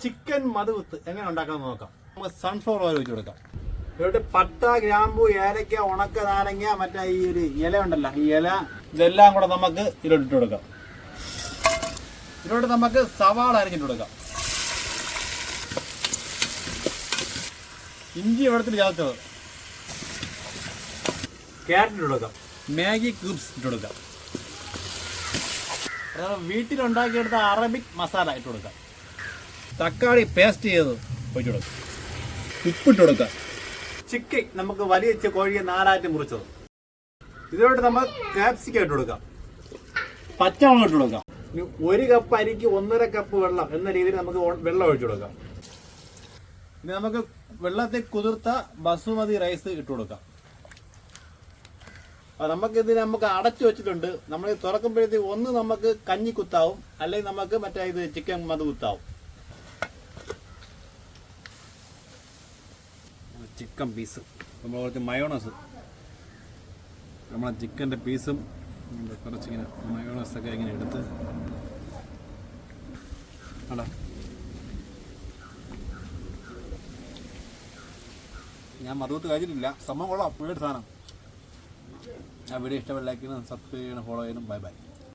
Chicken മധുവിത്ത് എങ്ങനെ ഉണ്ടാക്കാമെന്ന് നോക്കാം. നമുക്ക് സൺഫ്ലവർ ഓയിൽ വെച്ച് കൊടുക്കാം. ഇവിടെ പട്ട, ഗ്രാമ്പു, ഏലക്ക, ഉണക്ക നാരങ്ങ, മറ്റേ ഈ ഒരു ഇല ഉണ്ടല്ലോ, ഈ ഇല, ഇതെല്ലാം കൂടെ നമുക്ക് ഇതിലോട്ടിട്ട് കൊടുക്കാം. ഇതിലോട്ട് നമുക്ക് സവാള അരിഞ്ഞിട്ട് കൊടുക്കാം. ഇഞ്ചി വെള്ളത്തിൽ ചേർത്തത്, ക്യാരറ്റ് ഇട്ട് കൊടുക്കാം. മാഗി ക്യൂബ്സ് ഇട്ട് കൊടുക്കാം. വീട്ടിലുണ്ടാക്കിയെടുത്ത അറബിക് മസാല ഇട്ട് കൊടുക്കാം. തക്കാളി പേസ്റ്റ് ചെയ്ത് ഒഴിച്ചു കൊടുക്കാം. ഉപ്പിട്ട് കൊടുക്കാം. ചിക്കൻ നമുക്ക് വലിയ കോഴിയെ നാലായിട്ട് മുറിച്ചത്. ഇതിലോട്ട് നമ്മൾ കാപ്സിക്കം ഇട്ട് കൊടുക്കാം. പച്ചമുളക് ഇട്ട് കൊടുക്കാം. ഇനി 1 കപ്പ് അരിക്ക് 1.5 കപ്പ് വെള്ളം എന്ന രീതിയിൽ നമുക്ക് വെള്ളം ഒഴിച്ചു കൊടുക്കാം. ഇനി നമുക്ക് വെള്ളത്തിൽ കുതിർത്ത ബസുമതി റൈസ് ഇട്ട് കൊടുക്കാം. നമുക്ക് അടച്ചു വെച്ചിട്ടുണ്ട്. നമ്മൾ തുറക്കുമ്പോഴത്തേക്ക് ഒന്ന് നമുക്ക് കഞ്ഞി കുത്താവും, അല്ലെങ്കിൽ നമുക്ക് മറ്റേ ഇത് ചിക്കൻ മധു കുത്താവും. ചിക്കൻ പീസ് നമ്മൾ കുറച്ച് മയോണസ്, നമ്മളെ ചിക്കൻ്റെ പീസും കുറച്ചിങ്ങനെ മയോണസൊക്കെ ഇങ്ങനെ എടുത്ത് അടാ. ഞാൻ മധുവത്ത് കഴിച്ചിട്ടില്ല. സംഭവം കൊള്ളാം. വീട് സാധനം. ആ വീഡിയോ ഇഷ്ടപ്പെട്ടാൽ സബ്സ്ക്രൈബ് ചെയ്യണം, ഫോളോ ചെയ്യണം. Bye bye.